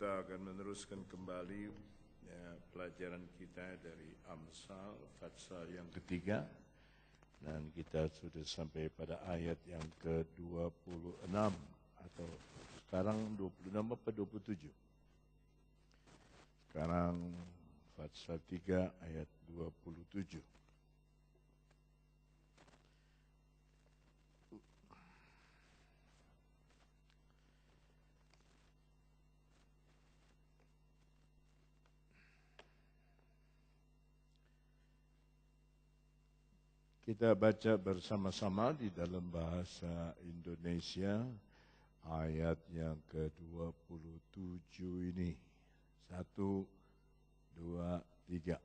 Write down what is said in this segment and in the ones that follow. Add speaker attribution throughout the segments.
Speaker 1: Kita akan meneruskan kembali pelajaran kita dari Amsal, Fatsal yang ketiga. Dan kita sudah sampai pada ayat yang ke-26 atau sekarang 26 apa 27? Sekarang Fatsal 3 ayat 27. Kita baca bersama-sama di dalam bahasa Indonesia ayat yang ke-27 ini. 1, 2, 3.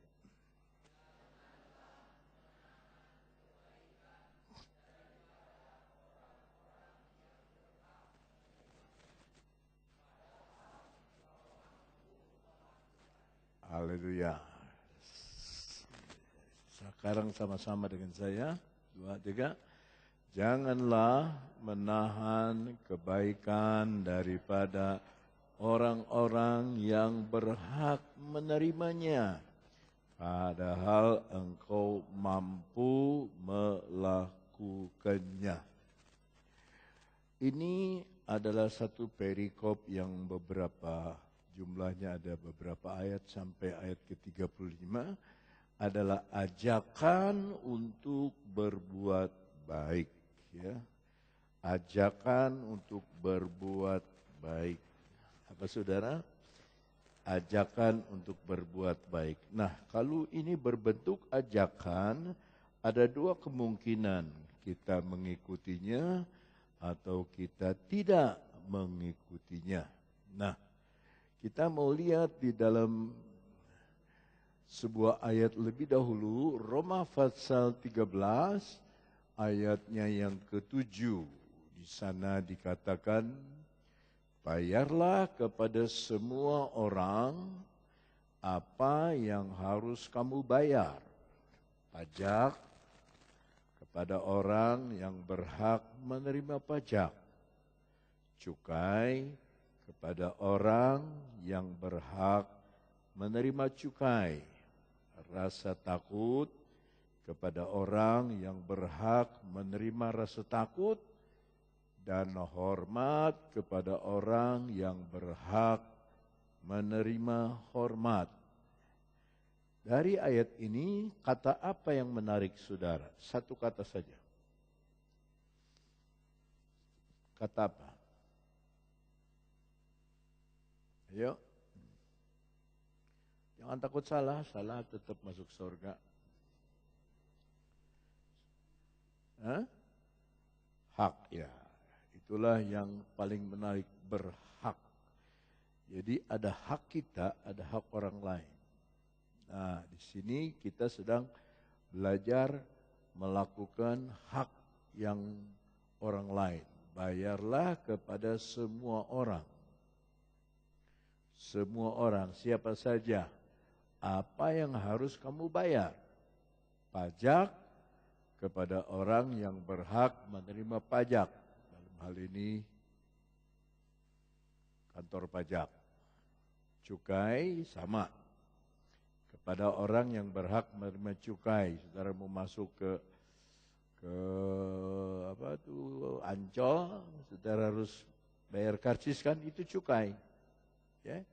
Speaker 1: Haleluya. Sekarang sama-sama dengan saya. 2, 3. Janganlah menahan kebaikan daripada orang-orang yang berhak menerimanya, padahal engkau mampu melakukannya. Ini adalah satu perikop yang jumlahnya ada beberapa ayat sampai ayat ke-35, adalah ajakan untuk berbuat baik. Ya. Ajakan untuk berbuat baik. Apa saudara? Ajakan untuk berbuat baik. Nah, kalau ini berbentuk ajakan, ada dua kemungkinan. Kita mengikutinya atau kita tidak mengikutinya. Nah, kita mau lihat di dalam sebuah ayat lebih dahulu, Roma Pasal 13, ayatnya yang ke-7. Di sana dikatakan, bayarlah kepada semua orang apa yang harus kamu bayar. Pajak kepada orang yang berhak menerima pajak. Cukai kepada orang yang berhak menerima cukai. Rasa takut kepada orang yang berhak menerima rasa takut, dan hormat kepada orang yang berhak menerima hormat. Dari ayat ini, kata apa yang menarik saudara? Satu kata saja. Kata apa? Ayo. Jangan takut salah tetap masuk surga. Hak, ya. Itulah yang paling menarik, berhak. Jadi ada hak kita, ada hak orang lain. Nah, di sini kita sedang belajar melakukan hak yang orang lain. Bayarlah kepada semua orang. Semua orang, siapa saja. Apa yang harus kamu bayar? Pajak kepada orang yang berhak menerima pajak. Dalam hal ini kantor pajak. Cukai sama. Kepada orang yang berhak menerima cukai. Saudara mau masuk ke Ancol, saudara harus bayar karcis kan, itu cukai. Ya.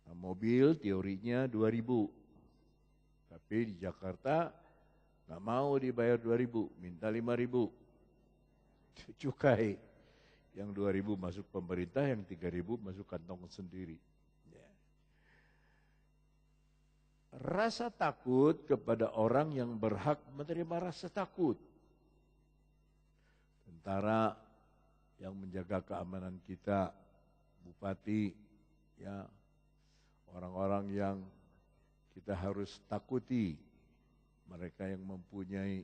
Speaker 1: Mobil teorinya 2.000. Tapi di Jakarta nggak mau dibayar 2.000, minta 5.000. Cukai. Yang 2.000 masuk pemerintah, yang 3.000 masuk kantong sendiri. Ya. Rasa takut kepada orang yang berhak menerima rasa takut. Tentara yang menjaga keamanan kita, bupati, ya, orang-orang yang kita harus takuti, mereka yang mempunyai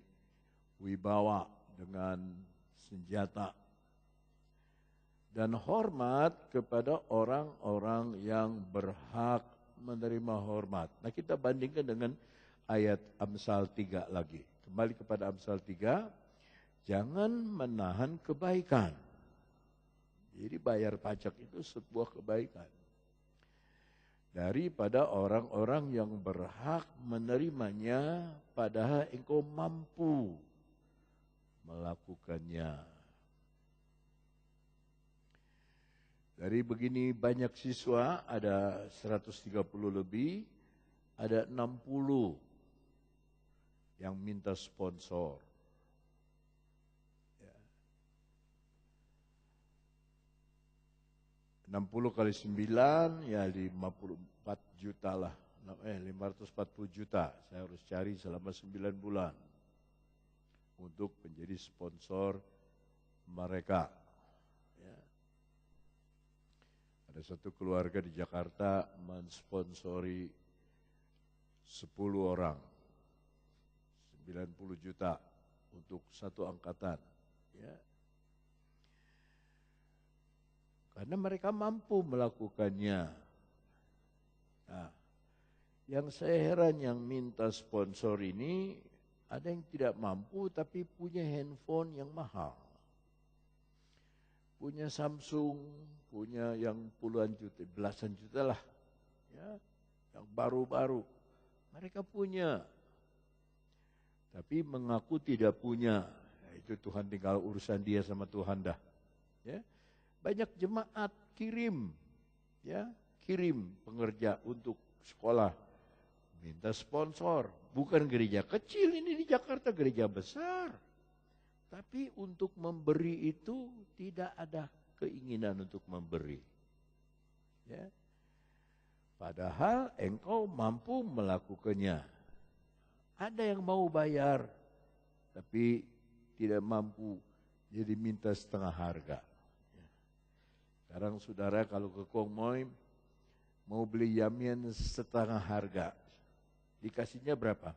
Speaker 1: wibawa dengan senjata, dan hormat kepada orang-orang yang berhak menerima hormat. Nah, kita bandingkan dengan ayat Amsal 3 lagi. Kembali kepada Amsal 3, jangan menahan kebaikan. Jadi bayar pajak itu sebuah kebaikan. daripada orang-orang yang berhak menerimanya, padahal engkau mampu melakukannya. Dari begini banyak siswa, ada 130 lebih, ada 60 yang minta sponsor. 60 kali 9 ya 54 juta lah. 540 juta saya harus cari selama 9 bulan untuk menjadi sponsor mereka. Ya. Ada satu keluarga di Jakarta mensponsori 10 orang, 90 juta untuk satu angkatan. Ya. Karena mereka mampu melakukannya. Nah, yang saya heran yang minta sponsor ini, ada yang tidak mampu tapi punya handphone yang mahal. Punya Samsung, punya yang puluhan juta, belasan juta lah. Ya, yang baru-baru. Mereka punya. Tapi mengaku tidak punya. Nah, itu Tuhan tinggal urusan dia sama Tuhan dah. Ya. Banyak jemaat kirim pengerja untuk sekolah, minta sponsor. Bukan gereja kecil ini di Jakarta, gereja besar. Tapi untuk memberi itu tidak ada keinginan untuk memberi. Ya. Padahal engkau mampu melakukannya. Ada yang mau bayar, tapi tidak mampu, jadi minta setengah harga. Sekarang saudara kalau ke Kongmoy mau beli yamian setengah harga, dikasihnya berapa?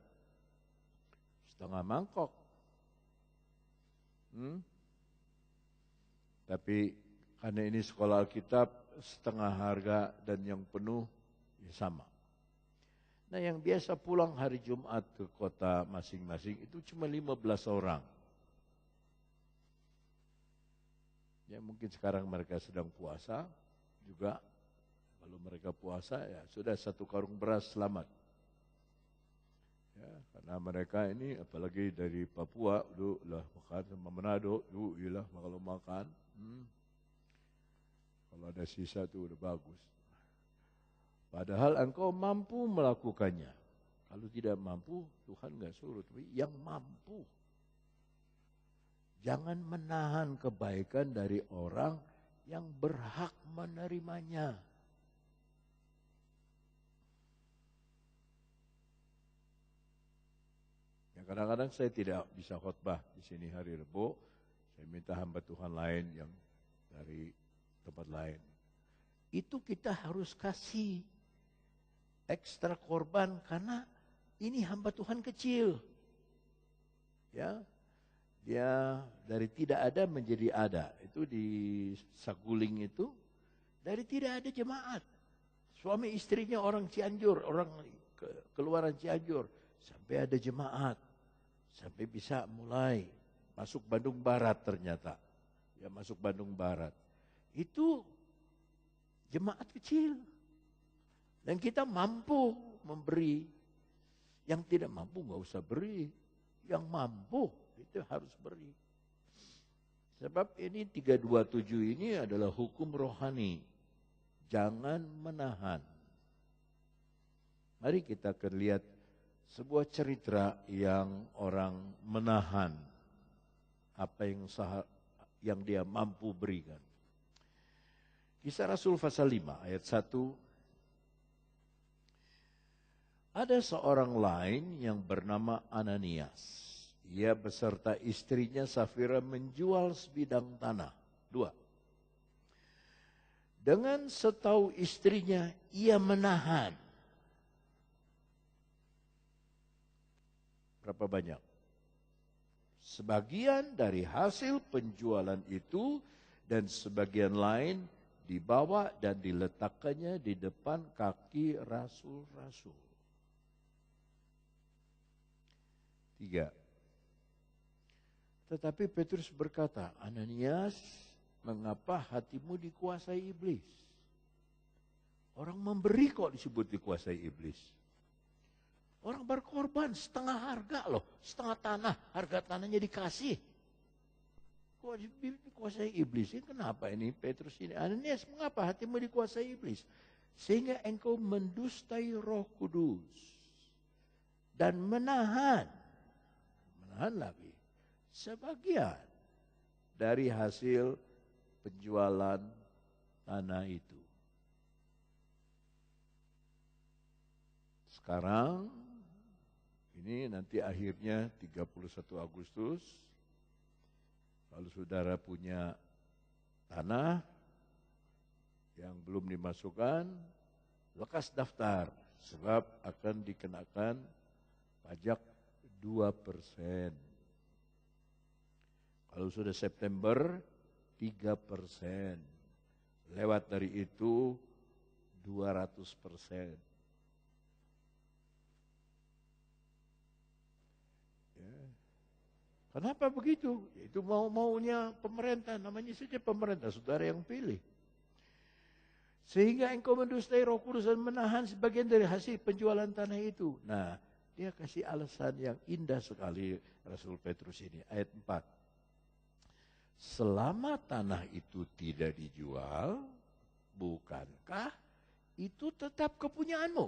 Speaker 1: Setengah mangkok. Tapi karena ini sekolah Alkitab, setengah harga dan yang penuh ya sama. Nah yang biasa pulang hari Jumat ke kota masing-masing itu cuma 15 orang. Ya mungkin sekarang mereka sedang puasa juga. Kalau mereka puasa ya sudah satu karung beras selamat. Ya, karena mereka ini apalagi dari Papua, lah makan sama Manado, iyalah kalau makan. Kalau ada sisa itu udah bagus. Padahal engkau mampu melakukannya. Kalau tidak mampu, Tuhan enggak suruh, tapi yang mampu. Jangan menahan kebaikan dari orang yang berhak menerimanya. Ya, kadang-kadang saya tidak bisa khotbah di sini hari Rebo. Saya minta hamba Tuhan lain yang dari tempat lain. Itu kita harus kasih ekstra korban karena ini hamba Tuhan kecil. Ya. Dia dari tidak ada menjadi ada. Itu di Saguling itu dari tidak ada jemaat. Suami istrinya orang Cianjur, orang keluaran Cianjur. Sampai ada jemaat. Sampai bisa mulai masuk Bandung Barat ternyata. Ya masuk Bandung Barat. Itu jemaat kecil. Dan kita mampu memberi. Yang tidak mampu gak usah beri. Yang mampu itu harus beri. Sebab ini 327 ini adalah hukum rohani. Jangan menahan. Mari kita akan lihat sebuah cerita yang orang menahan apa yang dia mampu berikan. Kisah Rasul pasal 5 ayat 1. Ada seorang lain yang bernama Ananias. Ia beserta istrinya Safira menjual sebidang tanah. 2. Dengan setahu istrinya, ia menahan. Berapa banyak? Sebagian dari hasil penjualan itu dan sebagian lain dibawa dan diletakkannya di depan kaki rasul-rasul. 3. Tetapi Petrus berkata, Ananias, mengapa hatimu dikuasai iblis? Orang memberi kok disebut dikuasai iblis. Orang berkorban setengah harga loh, setengah tanah, harga tanahnya dikasih. Kok dikuasai iblis? Ini kenapa ini Petrus ini? Ananias, mengapa hatimu dikuasai iblis? Sehingga engkau mendustai Roh Kudus dan menahan lagi sebagian dari hasil penjualan tanah itu. Sekarang ini nanti akhirnya 31 Agustus, kalau saudara punya tanah yang belum dimasukkan, lekas daftar sebab akan dikenakan pajak 2%. Kalau sudah September 3%. Lewat dari itu 200%. Ya. Kenapa begitu? Itu maunya pemerintah, namanya saja pemerintah, saudara yang pilih. Sehingga engkau mendustai Roh Kudus dan menahan sebagian dari hasil penjualan tanah itu. Nah, dia kasih alasan yang indah sekali Rasul Petrus ini. Ayat 4. Selama tanah itu tidak dijual, bukankah itu tetap kepunyaanmu?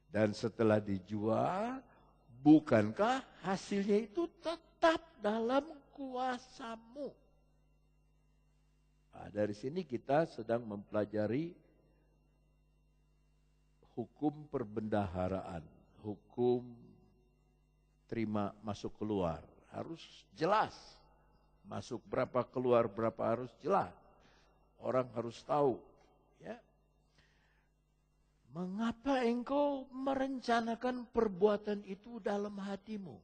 Speaker 1: Dan setelah dijual, bukankah hasilnya itu tetap dalam kuasamu? Nah, dari sini kita sedang mempelajari hukum perbendaharaan, hukum terima masuk keluar. Harus jelas, masuk berapa keluar berapa harus jelas. Orang harus tahu. Ya. Mengapa engkau merencanakan perbuatan itu dalam hatimu?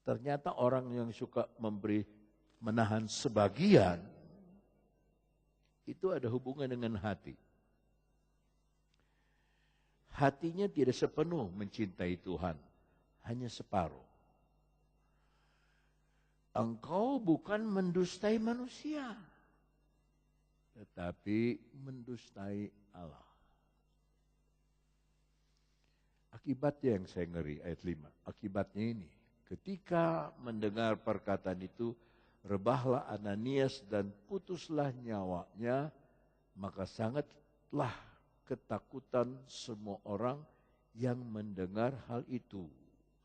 Speaker 1: Ternyata orang yang suka menahan sebagian, itu ada hubungan dengan hati. Hatinya tidak sepenuh mencintai Tuhan, hanya separuh. Engkau bukan mendustai manusia, tetapi mendustai Allah. Akibatnya yang saya ngeri, ayat 5. Akibatnya ini, ketika mendengar perkataan itu, rebahlah Ananias dan putuslah nyawanya, maka sangatlah ketakutan semua orang yang mendengar hal itu.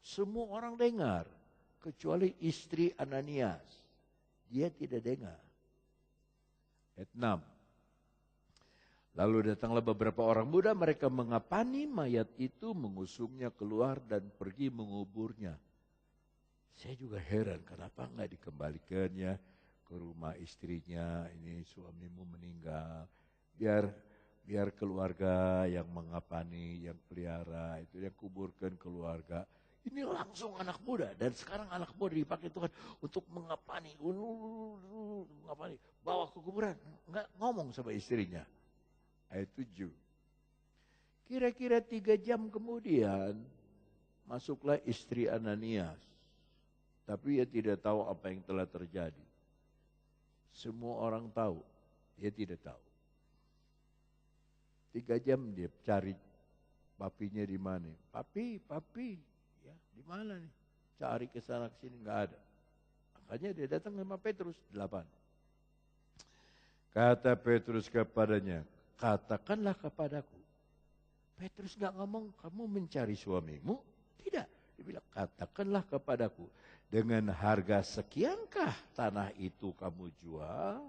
Speaker 1: Semua orang dengar, kecuali istri Ananias. Dia tidak dengar. Ayat 6. Lalu datanglah beberapa orang muda, mereka mengapani mayat itu, mengusungnya keluar dan pergi menguburnya. Saya juga heran kenapa enggak dikembalikannya ke rumah istrinya, ini suamimu meninggal. Biar keluarga yang mengapani, yang pelihara, itu yang kuburkan keluarga. Ini langsung anak muda, dan sekarang anak muda dipakai Tuhan untuk mengapani, bawa ke kuburan. Enggak ngomong sama istrinya. Ayat 7. Kira-kira 3 jam kemudian, masuklah istri Ananias. Tapi dia tidak tahu apa yang telah terjadi. Semua orang tahu, dia tidak tahu. 3 jam dia cari papinya di mana. Papi, ya di mana nih? Cari ke sana ke sini nggak ada. Makanya dia datang sama Petrus 8. Kata Petrus kepadanya, katakanlah kepadaku. Petrus nggak ngomong, kamu mencari suamimu? Tidak. Dia bilang, katakanlah kepadaku. Dengan harga sekiankah tanah itu kamu jual?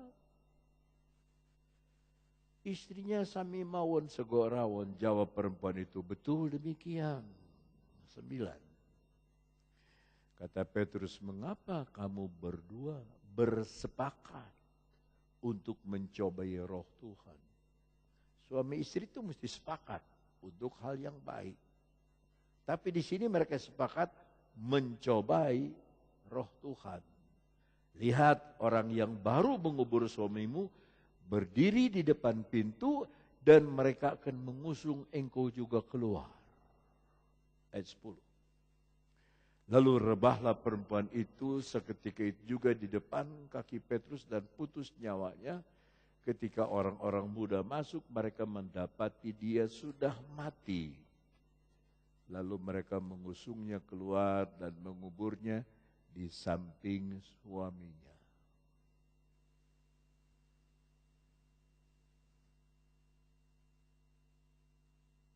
Speaker 1: Istrinya Sami mawon segorawon, jawab perempuan itu, betul demikian. 9. Kata Petrus, mengapa kamu berdua bersepakat untuk mencobai Roh Tuhan? Suami istri itu mesti sepakat untuk hal yang baik. Tapi di sini mereka sepakat mencobai Roh Tuhan. Lihat, orang yang baru mengubur suamimu berdiri di depan pintu dan mereka akan mengusung engkau juga keluar. Ayat 10. Lalu rebahlah perempuan itu seketika itu juga di depan kaki Petrus dan putus nyawanya ketika orang-orang muda masuk, mereka mendapati dia sudah mati. Lalu mereka mengusungnya keluar dan menguburnya di samping suaminya.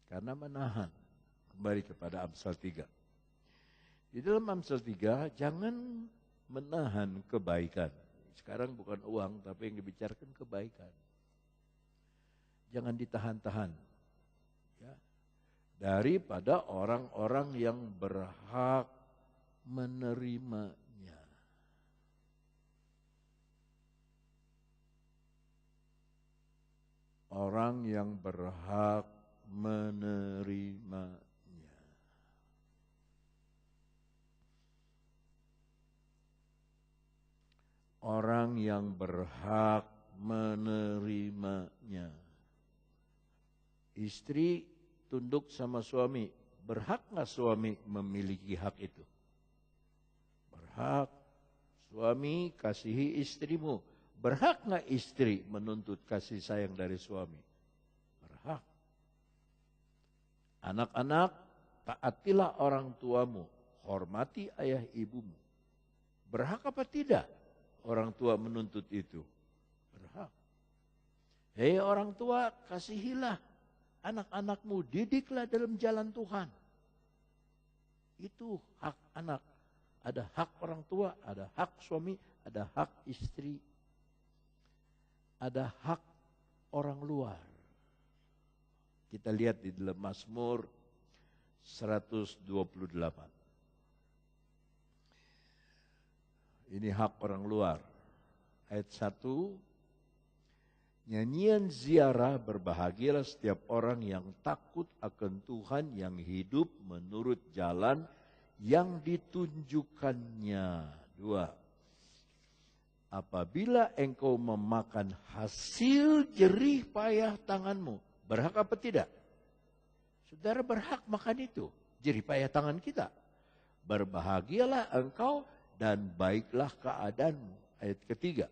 Speaker 1: Karena menahan. Kembali kepada Amsal 3. Di dalam Amsal 3, jangan menahan kebaikan. Sekarang bukan uang, tapi yang dibicarakan kebaikan. Jangan ditahan-tahan. Ya. Daripada orang-orang yang berhak menerimanya. Orang yang berhak menerimanya. Orang yang berhak menerimanya. Istri tunduk sama suami. Berhak nggak suami memiliki hak itu? Berhak. Suami kasihi istrimu. Berhak nggak istri menuntut kasih sayang dari suami? Berhak. Anak-anak, taatilah orang tuamu. Hormati ayah ibumu. Berhak apa tidak orang tua menuntut itu? Berhak. Hei orang tua, kasihilah anak-anakmu, didiklah dalam jalan Tuhan. Itu hak anak. Ada hak orang tua, ada hak suami, ada hak istri. Ada hak orang luar. Kita lihat di dalam Mazmur 128. Ini hak orang luar. Ayat 1, nyanyian ziarah, berbahagialah setiap orang yang takut akan Tuhan, yang hidup menurut jalan yang ditunjukkannya. 2, apabila engkau memakan hasil jerih payah tanganmu, berhak apa tidak? Saudara berhak makan itu, jerih payah tangan kita. Berbahagialah engkau dan baiklah keadaanmu. Ayat 3.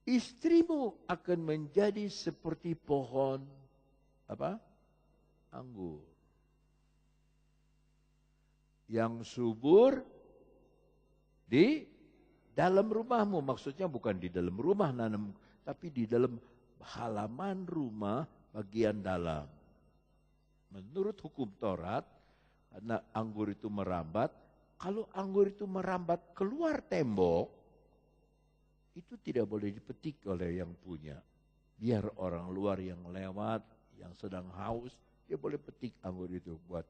Speaker 1: Istrimu akan menjadi seperti pohon apa? Anggur. Yang subur di dalam rumahmu. Maksudnya bukan di dalam rumah nanam, tapi di dalam halaman rumah bagian dalam. Menurut hukum Taurat, karena anggur itu merambat, kalau anggur itu merambat keluar tembok, itu tidak boleh dipetik oleh yang punya. Biar orang luar yang lewat, yang sedang haus, dia boleh petik anggur itu buat